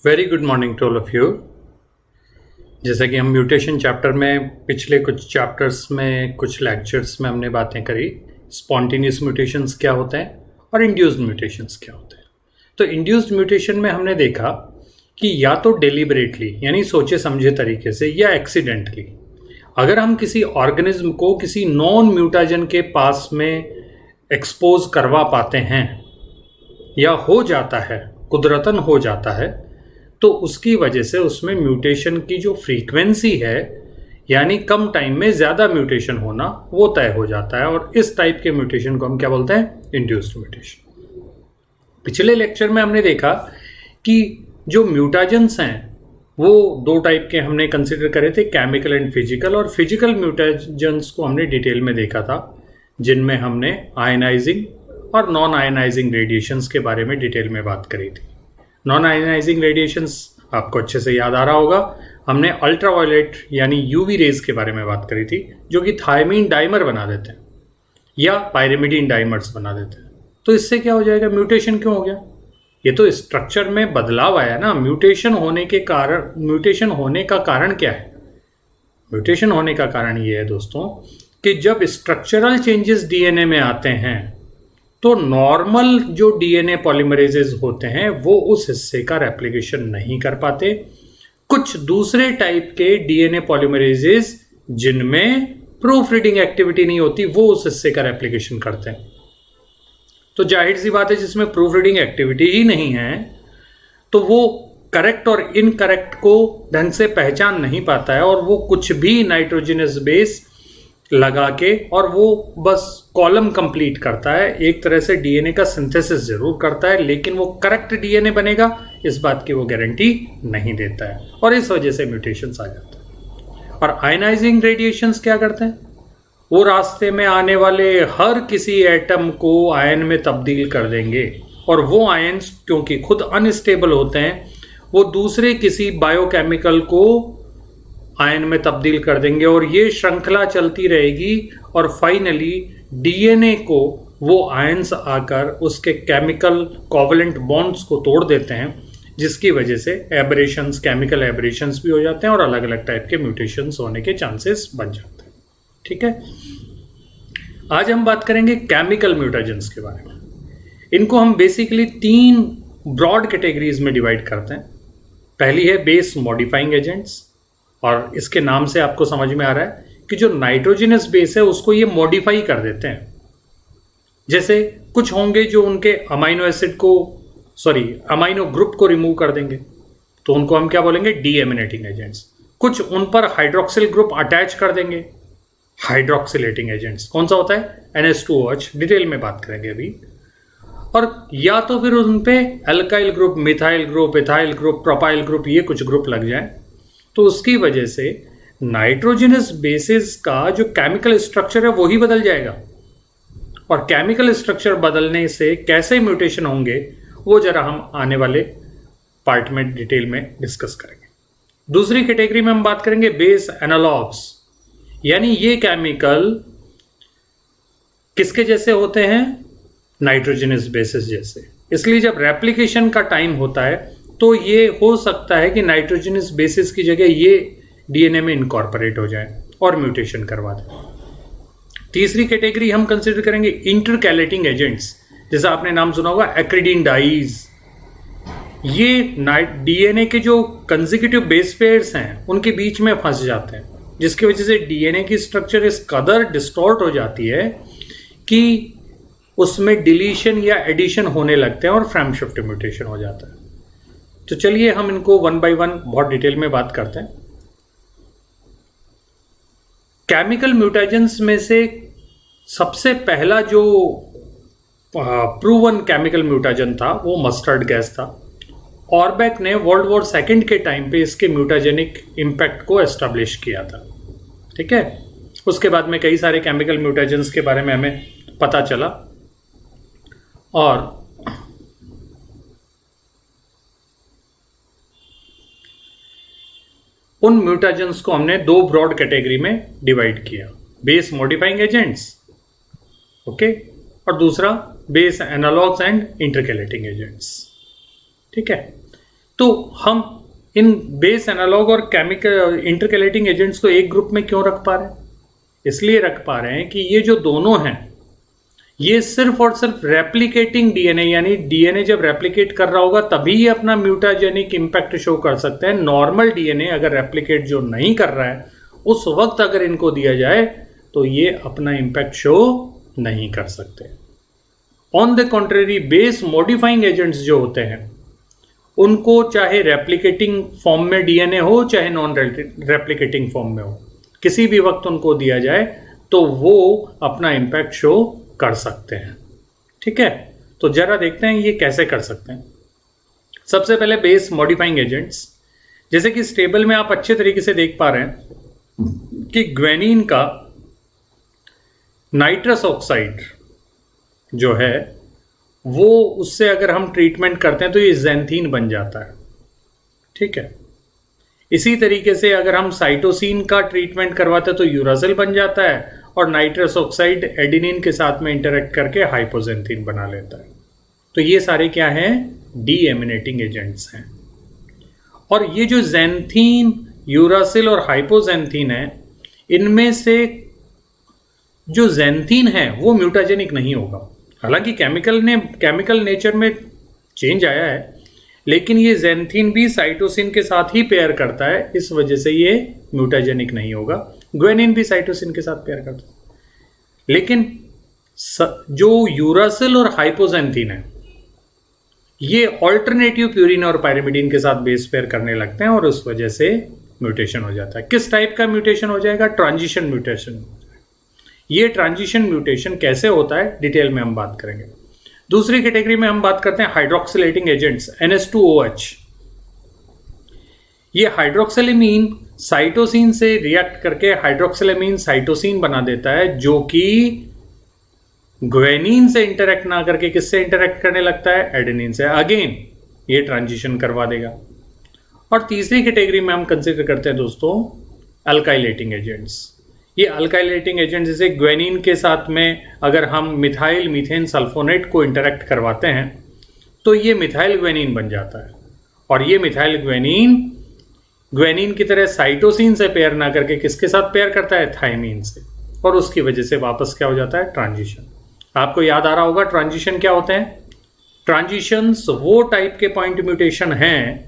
Very good morning to all of you. जैसा कि हम म्यूटेशन चैप्टर में पिछले कुछ चैप्टर्स में कुछ लेक्चर्स में हमने बातें करी, स्पॉन्टेनियस म्यूटेशंस क्या होते हैं और इंड्यूस्ड म्यूटेशंस क्या होते हैं। तो इंड्यूस्ड म्यूटेशन में हमने देखा कि या तो डेलिबरेटली यानी सोचे समझे तरीके से या एक्सीडेंटली अगर हम किसी ऑर्गेनिज्म को किसी नॉन म्यूटाजन के पास में एक्सपोज करवा पाते हैं या हो जाता है, कुदरतन हो जाता है, तो उसकी वजह से उसमें म्यूटेशन की जो फ्रीक्वेंसी है यानी कम टाइम में ज़्यादा म्यूटेशन होना वो तय हो जाता है। और इस टाइप के म्यूटेशन को हम क्या बोलते हैं? Induced mutation. पिछले लेक्चर में हमने देखा कि जो म्यूटाजेंस हैं वो दो टाइप के हमने कंसिडर करे थे, केमिकल एंड फिजिकल। और फिजिकल म्यूटाजेंस को हमने डिटेल में देखा था, जिनमें हमने आयनाइजिंग और नॉन आयनाइजिंग रेडिएशंस के बारे में डिटेल में बात करी थी। नॉन आयनाइजिंग रेडिएशंस आपको अच्छे से याद आ रहा होगा, हमने अल्ट्रावायलेट यानी यूवी रेज के बारे में बात करी थी, जो कि थायमीन डाइमर बना देते हैं या पायरिमिडीन डाइमर्स बना देते हैं। तो इससे क्या हो जाएगा? म्यूटेशन क्यों हो गया? ये तो स्ट्रक्चर में बदलाव आया ना। म्यूटेशन होने का कारण क्या है? म्यूटेशन होने का कारण ये है दोस्तों कि जब स्ट्रक्चरल चेंजेस डीएनए में आते हैं तो नॉर्मल जो डीएनए पॉलीमरेजेस होते हैं वो उस हिस्से का रेप्लिकेशन नहीं कर पाते। कुछ दूसरे टाइप के डीएनए पॉलीमरेजेस जिनमें प्रूफ रीडिंग एक्टिविटी नहीं होती वो उस हिस्से का रेप्लिकेशन करते हैं। तो जाहिर सी बात है, जिसमें प्रूफ रीडिंग एक्टिविटी ही नहीं है तो वो करेक्ट और इनकरेक्ट को ढंग से पहचान नहीं पाता है और वो कुछ भी नाइट्रोजनस बेस लगा के और वो बस कॉलम कंप्लीट करता है। एक तरह से डीएनए का सिंथेसिस जरूर करता है, लेकिन वो करेक्ट डीएनए बनेगा इस बात की वो गारंटी नहीं देता है और इस वजह से म्यूटेशंस आ जाते हैं। और आयनाइजिंग रेडिएशंस क्या करते हैं? वो रास्ते में आने वाले हर किसी एटम को आयन में तब्दील कर देंगे और वो आयन्स क्योंकि खुद अनस्टेबल होते हैं वो दूसरे किसी बायोकेमिकल को आयन में तब्दील कर देंगे और ये श्रृंखला चलती रहेगी और फाइनली डीएनए को वो आयन्स आकर उसके केमिकल कोवलेंट बॉन्ड्स को तोड़ देते हैं, जिसकी वजह से एबरेशंस, केमिकल एबरेशंस भी हो जाते हैं और अलग अलग टाइप के म्यूटेशंस होने के चांसेस बन जाते हैं। ठीक है, आज हम बात करेंगे केमिकल म्यूटाजेंस के बारे में। इनको हम बेसिकली 3 ब्रॉड कैटेगरीज में डिवाइड करते हैं। पहली है बेस मॉडिफाइंग एजेंट्स, और इसके नाम से आपको समझ में आ रहा है कि जो नाइट्रोजनस बेस है उसको ये मॉडिफाई कर देते हैं। जैसे कुछ होंगे जो उनके अमाइनो ग्रुप को रिमूव कर देंगे, तो उनको हम क्या बोलेंगे? डीएमिनेटिंग एजेंट्स। कुछ उन पर हाइड्रोक्सिल ग्रुप अटैच कर देंगे, हाइड्रोक्सिलेटिंग एजेंट्स। कौन सा होता है? NH2OH, डिटेल में बात करेंगे अभी। और या तो फिर उन पे alkyl group, methyl group, ethyl group, propyl group, ये कुछ ग्रुप लग जाए तो उसकी वजह से नाइट्रोजनस बेसिस का जो केमिकल स्ट्रक्चर है वो ही बदल जाएगा। और केमिकल स्ट्रक्चर बदलने से कैसे म्यूटेशन होंगे वो जरा हम आने वाले पार्ट में डिटेल में डिस्कस करेंगे। दूसरी कैटेगरी में हम बात करेंगे बेस एनालॉग्स, यानी ये केमिकल किसके जैसे होते हैं? नाइट्रोजनस बेसिस जैसे। इसलिए जब रेप्लिकेशन का टाइम होता है तो ये हो सकता है कि नाइट्रोजनस बेसिस की जगह ये डीएनए में इनकॉर्पोरेट हो जाए और म्यूटेशन करवा दें। तीसरी कैटेगरी हम कंसिडर करेंगे इंटरकैलेटिंग एजेंट्स, जैसा आपने नाम सुना होगा एक्रिडीन डाइज। ये डीएनए के जो कंसेक्यूटिव बेस पेयर्स हैं उनके बीच में फंस जाते हैं, जिसकी वजह से डीएनए की स्ट्रक्चर इस कदर डिस्टॉर्ट हो जाती है कि उसमें डिलीशन या एडिशन होने लगते हैं और फ्रेम शिफ्ट म्यूटेशन हो जाता है। तो चलिए हम इनको 1 by 1 बहुत डिटेल में बात करते हैं। केमिकल म्यूटेजेंस में से सबसे पहला जो प्रूवन केमिकल म्यूटाजन था वो मस्टर्ड गैस था। ऑरबैक ने वर्ल्ड वॉर II के टाइम पे इसके म्यूटाजेनिक इम्पैक्ट को एस्टेब्लिश किया था। ठीक है, उसके बाद में कई सारे केमिकल म्यूटाजेंस के बारे में हमें पता चला और उन म्यूटाजेंस को हमने 2 ब्रॉड कैटेगरी में डिवाइड किया, बेस मॉडिफाइंग एजेंट्स, ओके, और दूसरा base analogues and intercalating agents. ठीक है, तो हम इन बेस एनालॉग और केमिकल इंटरकैलेटिंग एजेंट्स को एक ग्रुप में क्यों रख पा रहे हैं? इसलिए रख पा रहे हैं कि ये जो दोनों हैं ये सिर्फ और सिर्फ रेप्लिकेटिंग डीएनए, यानी डीएनए जब रेप्लिकेट कर रहा होगा तभी ये अपना म्यूटाजेनिक इंपैक्ट शो कर सकते हैं। नॉर्मल डीएनए अगर रेप्लिकेट जो नहीं कर रहा है उस वक्त अगर इनको दिया जाए तो ये अपना इंपैक्ट शो नहीं कर सकते। On the contrary base modifying agents जो होते हैं उनको चाहे रेप्लिकेटिंग फॉर्म में डीएनए हो चाहे नॉन रेप्लिकेटिंग फॉर्म में हो, किसी भी वक्त उनको दिया जाए तो वो अपना इंपैक्ट शो कर सकते हैं। ठीक है, तो जरा देखते हैं ये कैसे कर सकते हैं। सबसे पहले बेस मॉडिफाइंग एजेंट्स, जैसे कि इस टेबल में आप अच्छे तरीके से देख पा रहे हैं कि ग्वेनिन का नाइट्रस ऑक्साइड जो है वो, उससे अगर हम ट्रीटमेंट करते हैं तो ये ज़ैंथीन बन जाता है। ठीक है, इसी तरीके से अगर हम साइटोसिन का ट्रीटमेंट करवाते हैं तो यूरासिल बन जाता है और नाइट्रस ऑक्साइड एडेनिन के साथ में इंटरेक्ट करके हाइपोजेंथीन बना लेता है। तो ये सारे क्या हैं? डीएमिनेटिंग एजेंट्स हैं। और ये जो ज़ैंथीन, यूरासिल और हाइपोजेंथीन है, इनमें से जो ज़ैंथीन है वो म्यूटाजेनिक नहीं होगा। हालांकि केमिकल नेचर में चेंज आया है, लेकिन ये ज़ैंथीन भी साइटोसिन के साथ ही पेयर करता है, इस वजह से ये म्यूटाजेनिक नहीं होगा। ग्वेनिन भी साइटोसिन के साथ पेयर करता है। लेकिन जो यूरासिल और हाइपोजेंथीन है ये ऑल्टरनेटिव प्यूरिन और पायरिमिडीन के साथ बेस पेयर करने लगते हैं और उस वजह से म्यूटेशन हो जाता है। किस टाइप का म्यूटेशन हो जाएगा? Transition mutation. ये ट्रांजिशन म्यूटेशन कैसे होता है डिटेल में हम बात करेंगे। दूसरी कैटेगरी में हम बात करते हैं हाइड्रोक्सिलेटिंग एजेंट्स, NH2OH। ये हाइड्रोक्सिलेमीन साइटोसिन से रिएक्ट करके हाइड्रोक्सिलेमीन साइटोसिन बना देता है, जो कि ग्वेनिन से इंटरेक्ट ना करके किससे इंटरेक्ट करने लगता है? एडेनिन से। अगेन ये ट्रांजिशन करवा देगा। और तीसरी कैटेगरी में हम कंसिडर करते हैं दोस्तों अल्काइलेटिंग एजेंट्स। ये अल्काइलेटिंग एजेंट, जैसे ग्वेनिन के साथ में अगर हम मिथाइल मीथेन सल्फोनेट को इंटरेक्ट करवाते हैं तो ये मिथाइल ग्वेनिन बन जाता है। और ये मिथाइल ग्वेनिन की तरह साइटोसिन से पेयर ना करके किसके साथ पेयर करता है? थायमीन से। और उसकी वजह से वापस क्या हो जाता है? ट्रांजिशन। आपको याद आ रहा होगा ट्रांजिशन क्या होते हैं? ट्रांजिशंस वो टाइप के पॉइंट म्यूटेशन हैं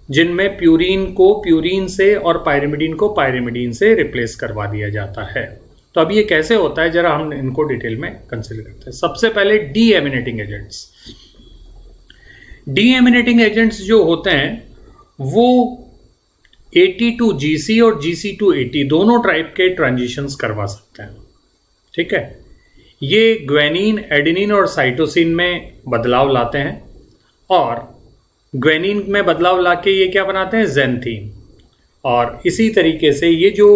जिनमें प्यूरीन को प्यूरीन से और पायरिमिडीन को पायरिमिडीन से रिप्लेस करवा दिया जाता है। तो अब ये कैसे होता है जरा हम इनको डिटेल में कंसिडर करते हैं। सबसे पहले डीएमिनेटिंग एजेंट्स। डीएमिनेटिंग एजेंट्स जो होते हैं वो AT2GC और GC2AT दोनों टाइप के ट्रांजिशंस करवा सकते हैं। ठीक है, ये ग्वेनिन, एडेनिन और साइटोसिन में बदलाव लाते हैं और ग्वेनिन में बदलाव लाके ये क्या बनाते हैं? ज़ैंथीन। और इसी तरीके से ये जो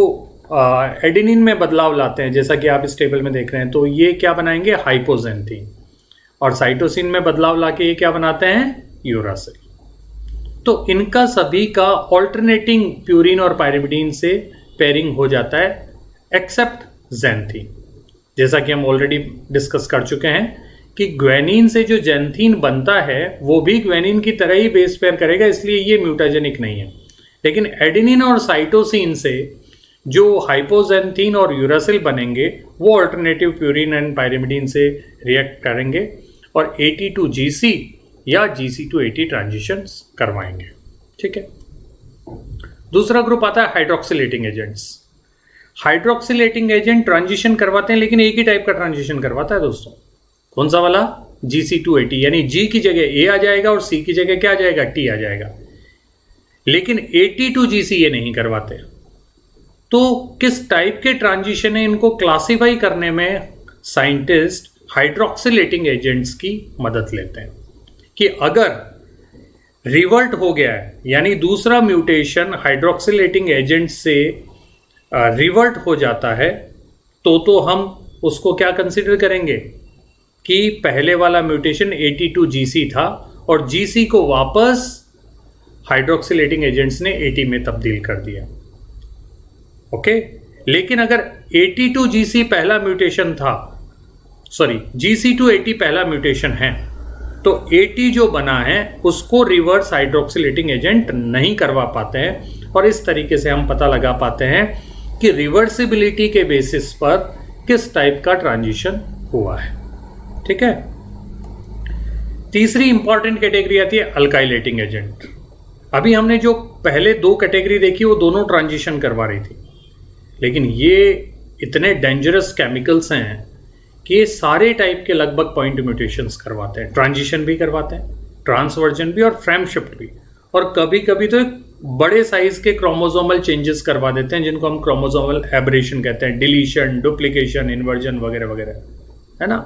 एडेनिन में बदलाव लाते हैं, जैसा कि आप इस टेबल में देख रहे हैं, तो ये क्या बनाएंगे? हाइपोजेंथीन। और साइटोसिन में बदलाव लाके ये क्या बनाते हैं? यूरासिल। तो इनका सभी का ऑल्टरनेटिंग प्यूरिन और पायरिमिडीन से पेयरिंग हो जाता है, एक्सेप्ट ज़ैंथीन। जैसा कि हम ऑलरेडी डिस्कस कर चुके हैं कि ग्वेनिन से जो ज़ैंथीन बनता है वो भी ग्वेनिन की तरह ही बेस पेयर करेगा, इसलिए ये म्यूटाजेनिक नहीं है। लेकिन एडेनिन और साइटोसिन से जो हाइपोजेंथीन और यूरासिल बनेंगे वो अल्टरनेटिव प्यूरिन एंड पायरिमिडीन से रिएक्ट करेंगे और AT2GC या GC2AT ट्रांजिशंस करवाएंगे। ठीक है, दूसरा ग्रुप आता है हाइड्रोक्सिलेटिंग एजेंट्स। हाइड्रोक्सिलेटिंग एजेंट ट्रांजिशन करवाते हैं, लेकिन एक ही टाइप का ट्रांजिशन करवाता है दोस्तों। कौन सा वाला? GC2AT, यानी G की जगह A आ जाएगा और C की जगह क्या आ जाएगा? T आ जाएगा। लेकिन AT2GC ये नहीं करवाते। तो किस टाइप के ट्रांजिशन है, इनको क्लासिफाई करने में साइंटिस्ट हाइड्रोक्सिलेटिंग एजेंट्स की मदद लेते हैं कि अगर रिवर्ट हो गया है, यानी दूसरा म्यूटेशन हाइड्रोक्सिलेटिंग एजेंट से रिवर्ट हो जाता है, तो हम उसको क्या कंसिडर करेंगे कि पहले वाला म्यूटेशन AT2GC था और GC को वापस हाइड्रोक्सिलेटिंग एजेंट्स ने AT में तब्दील कर दिया। ओके, लेकिन अगर AT2GC पहला म्यूटेशन था, सॉरी GC2AT पहला म्यूटेशन है, तो AT जो बना है उसको रिवर्स हाइड्रोक्सिलेटिंग एजेंट नहीं करवा पाते हैं, और इस तरीके से हम पता लगा पाते हैं कि रिवर्सिबिलिटी के बेसिस पर किस टाइप का ट्रांजिशन हुआ है। ठीक है। तीसरी इंपॉर्टेंट कैटेगरी आती है अल्काइलेटिंग एजेंट। अभी हमने जो पहले दो कैटेगरी देखी वो दोनों ट्रांजिशन करवा रही थी, लेकिन ये इतने डेंजरस केमिकल्स हैं कि ये सारे टाइप के लगभग पॉइंट म्यूटेशंस करवाते हैं, ट्रांजिशन भी करवाते हैं, ट्रांसवर्जन भी और फ्रेम शिफ्ट भी, और कभी कभी तो बड़े साइज के क्रोमोसोमल चेंजेस करवा देते हैं जिनको हम क्रोमोसोमल एब्रेशन कहते हैं, डिलीशन, डुप्लीकेशन, इन्वर्जन वगैरह वगैरह, है ना।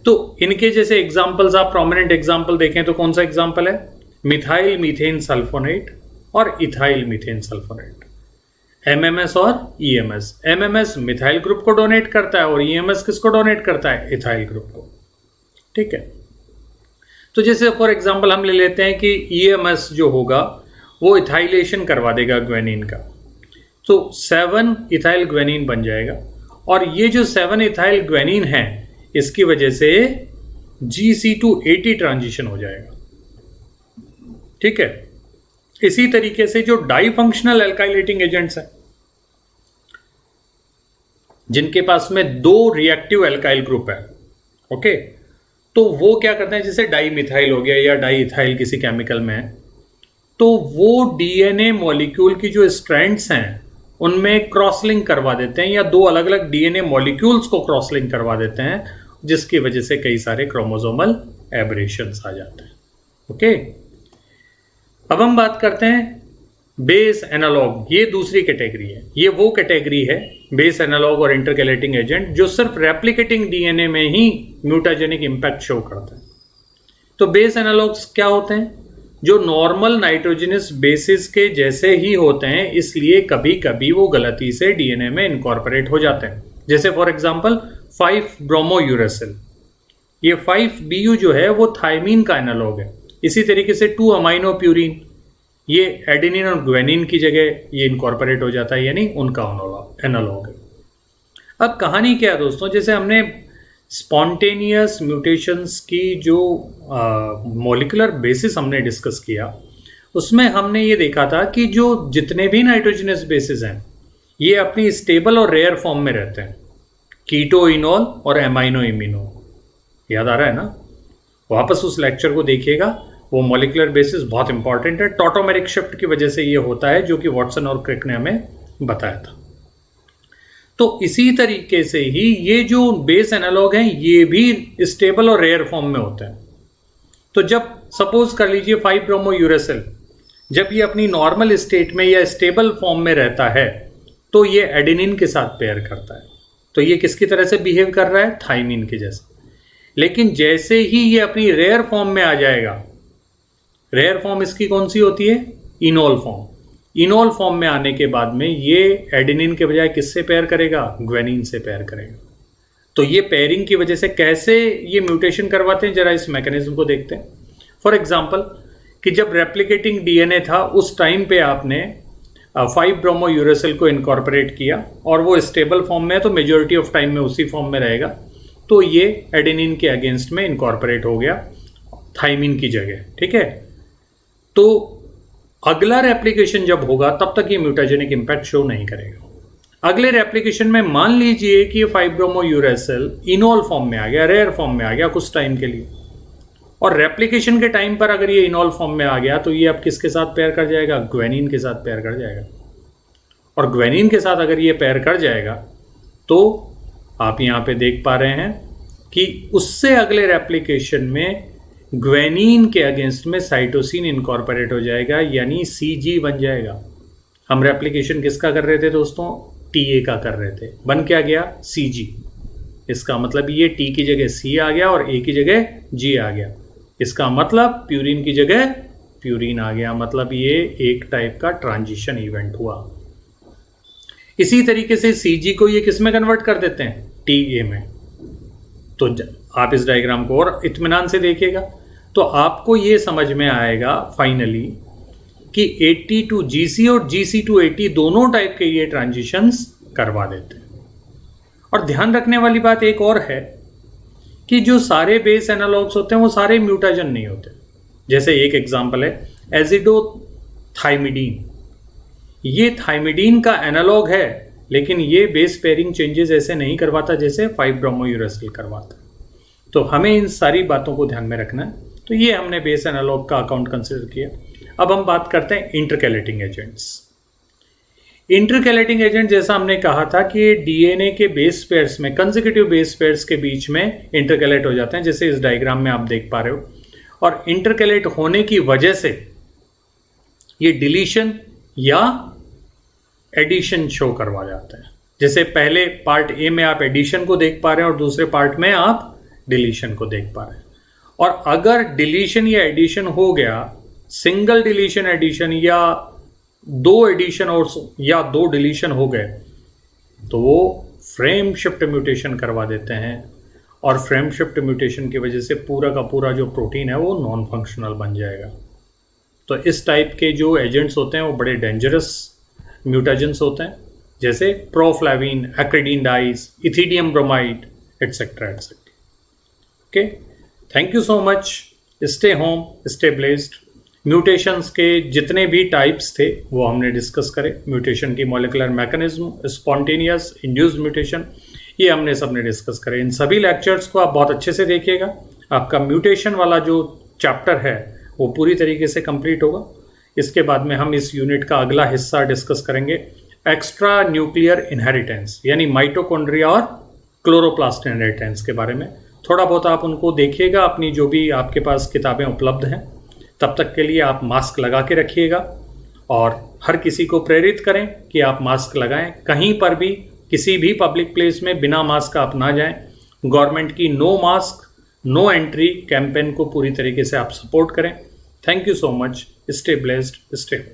तो इनके जैसे एग्जाम्पल्स आप प्रोमिनेंट एग्जाम्पल देखें तो कौन सा एग्जाम्पल है? मिथाइल मीथेन सल्फोनेट और इथाइल मीथेन सल्फोनेट, MMS और EMS। MMS मिथाइल ग्रुप को डोनेट करता है और EMS किसको डोनेट करता है? इथाइल ग्रुप को। ठीक है। तो जैसे फॉर एग्जांपल हम ले लेते हैं कि EMS जो होगा वो इथाइलेशन करवा देगा ग्वेनिन का, तो 7 इथाइल ग्वेनिन बन जाएगा, और ये जो 7 इथाइल ग्वेनिन है इसकी वजह से GC2AT ट्रांजिशन हो जाएगा। ठीक है। इसी तरीके से जो डाई फंक्शनल एल्काइलेटिंग एजेंट्स हैं जिनके पास में 2 रिएक्टिव एल्काइल ग्रुप है, ओके, तो वो क्या करते हैं, जैसे डाई मिथाइल हो गया या डाई इथाइल किसी केमिकल में है, तो वो DNA मॉलिक्यूल की जो स्ट्रैंड्स हैं उनमें क्रॉस लिंक करवा देते हैं, या 2 अलग अलग DNA मॉलिक्यूल्स को क्रॉस लिंक करवा देते हैं, जिसकी वजह से कई सारे क्रोमोसोमल एब्रेशंस आ जाते हैं। ओके। अब हम बात करते हैं बेस एनालॉग। ये दूसरी कैटेगरी है। ये वो कैटेगरी है बेस एनालॉग और इंटरकैलेटिंग एजेंट जो सिर्फ रेप्लिकेटिंग DNA में ही म्यूटाजेनिक इंपैक्ट शो करता है। तो बेस एनालॉग्स क्या होते हैं? जो नॉर्मल नाइट्रोजनस बेसिस के जैसे ही होते हैं, इसलिए कभी कभी वो गलती से DNA में इनकॉर्पोरेट हो जाते हैं। जैसे फॉर एग्जांपल 5-ब्रोमोयूरेसिल, ये 5-BU जो है वो थायमीन का एनालॉग है। इसी तरीके से 2-अमाइनोप्यूरिन, ये एडेनिन और ग्वेनिन की जगह ये इनकॉर्पोरेट हो जाता है, यानी उनका एनालॉग है। अब कहानी क्या है दोस्तों, जैसे हमने स्पॉन्टेनियस म्यूटेशंस की जो मॉलिक्यूलर बेसिस हमने डिस्कस किया, उसमें हमने ये देखा था कि जो जितने भी नाइट्रोजनस बेसिस हैं ये अपनी स्टेबल और रेयर फॉर्म में रहते हैं, कीटो इनोल और एमाइनो इमिनो। याद आ रहा है ना? वापस उस लेक्चर को देखिएगा, वो मॉलिक्यूलर बेसिस बहुत इंपॉर्टेंट है। टॉटोमेरिक शिफ्ट की वजह से ये होता है, जो कि वॉटसन और क्रिक ने हमें बताया था। तो इसी तरीके से ही ये जो बेस एनालॉग हैं ये भी स्टेबल और रेयर फॉर्म में होते हैं। तो जब सपोज कर लीजिए 5-ब्रोमोयूरेसिल जब ये अपनी नॉर्मल स्टेट में या स्टेबल फॉर्म में रहता है तो ये एडेनिन के साथ पेयर करता है, तो ये किसकी तरह से बिहेव कर रहा है? थाइमिन के जैसा। लेकिन जैसे ही ये अपनी रेयर फॉर्म में आ जाएगा, रेयर फॉर्म इसकी कौन सी होती है? Enol form. इनोल फॉर्म में आने के बाद में ये एडेनिन के बजाय किससे पेयर करेगा? ग्वेनिन से पेयर करेगा। तो ये पेयरिंग की वजह से कैसे ये म्यूटेशन करवाते हैं, जरा इस मैकेनिज्म को देखते हैं। फॉर एग्जांपल कि जब रेप्लिकेटिंग DNA था उस टाइम पे आपने 5-ब्रोमोयूरेसिल को इनकॉर्पोरेट किया और वो स्टेबल फॉर्म में है, तो मेजॉरिटी ऑफ टाइम में उसी फॉर्म में रहेगा, तो ये एडेनिन के अगेंस्ट में इनकॉर्पोरेट हो गया थाइमिन की जगह। ठीक है। तो अगला रेप्लिकेशन जब होगा तब तक ये म्यूटाजेनिक इंपैक्ट शो नहीं करेगा। अगले रेप्लिकेशन में मान लीजिए कि 5-ब्रोमोयूरेसिल इनोल फॉर्म में आ गया, रेयर फॉर्म में आ गया कुछ टाइम के लिए, और रेप्लिकेशन के टाइम पर अगर ये इनोल फॉर्म में आ गया तो ये अब किसके साथ पेयर कर जाएगा? ग्वेनिन के साथ पेयर कर जाएगा। और ग्वेनिन के साथ अगर ये पेयर कर जाएगा तो आप यहाँ पे देख पा रहे हैं कि उससे अगले रेप्लिकेशन में ग्वेनिन के अगेंस्ट में साइटोसिन इनकॉर्पोरेट हो जाएगा, यानी CG बन जाएगा। हम रेप्लिकेशन किसका कर रहे थे दोस्तों? TA का कर रहे थे, बन क्या गया? CG। इसका मतलब ये T की जगह C आ गया और A की जगह G आ गया। इसका मतलब प्यूरिन की जगह प्यूरिन आ गया, मतलब ये एक टाइप का ट्रांजिशन इवेंट हुआ। इसी तरीके से CG को ये किस में कन्वर्ट कर देते हैं? TA में। तो आप इस डायग्राम को और इत्मीनान से देखिएगा तो आपको ये समझ में आएगा फाइनली कि AT to GC और GC to AT दोनों टाइप के ये ट्रांजिशंस करवा देते हैं। और ध्यान रखने वाली बात एक और है कि जो सारे बेस एनालॉग्स होते हैं वो सारे म्यूटाजन नहीं होते। जैसे एक एग्जांपल है एजिडोथाइमिडीन, ये थाइमिडीन का एनालॉग है, लेकिन ये बेस पेयरिंग चेंजेस ऐसे नहीं करवाता जैसे 5-ब्रोमोयूरेसिल करवाता। तो हमें इन सारी बातों को ध्यान में रखना है। तो ये हमने बेस एनालॉग का अकाउंट कंसिडर किया। अब हम बात करते हैं इंटरकैलेटिंग एजेंट्स। इंटरकैलेटिंग एजेंट जैसा हमने कहा था कि डीएनए के बेस पेयर्स में, कंसेक्यूटिव बेस पेयर्स के बीच में इंटरकैलेट हो जाते हैं, जैसे इस डायग्राम में आप देख पा रहे हो। और इंटरकैलेट होने की वजह से ये डिलीशन या एडिशन शो करवा जाता है। जैसे पहले पार्ट ए में आप एडिशन को देख पा रहे हैं और दूसरे पार्ट में आप डिलीशन को देख पा रहे हैं। और अगर डिलीशन या एडिशन हो गया, सिंगल डिलीशन एडिशन या दो एडिशन और या दो डिलीशन हो गए, तो वो फ्रेम शिफ्ट म्यूटेशन करवा देते हैं। और फ्रेम शिफ्ट म्यूटेशन की वजह से पूरा का पूरा जो प्रोटीन है वो नॉन फंक्शनल बन जाएगा। तो इस टाइप के जो एजेंट्स होते हैं वो बड़े डेंजरस म्यूटाजेंस होते हैं, जैसे proflavin, acridine dyes, ethidium bromide, etcetera etcetera. Okay, thank you so much. Stay home, stay blessed. Mutations के जितने भी टाइप्स थे वो हमने डिस्कस करे। म्यूटेशन की molecular mechanism, spontaneous, induced mutation, ये हमने सबने डिस्कस करे। इन सभी लेक्चर्स को आप बहुत अच्छे से देखिएगा। आपका म्यूटेशन वाला जो चैप्टर है वो पूरी तरीके से कंप्लीट होगा। इसके बाद में हम इस यूनिट का अगला हिस्सा डिस्कस करेंगे, एक्स्ट्रा न्यूक्लियर इनहेरिटेंस, यानी माइटोकॉन्ड्रिया और क्लोरोप्लास्ट इनहेरिटेंस के बारे में। थोड़ा बहुत आप उनको देखिएगा अपनी जो भी आपके पास किताबें उपलब्ध हैं। तब तक के लिए आप मास्क लगा के रखिएगा और हर किसी को प्रेरित करें कि आप मास्क लगाएं। कहीं पर भी किसी भी पब्लिक प्लेस में बिना मास्क आप ना जाएं। गवर्नमेंट की no mask no entry campaign को पूरी तरीके से आप सपोर्ट करें। Thank you so much. Stay blessed, stay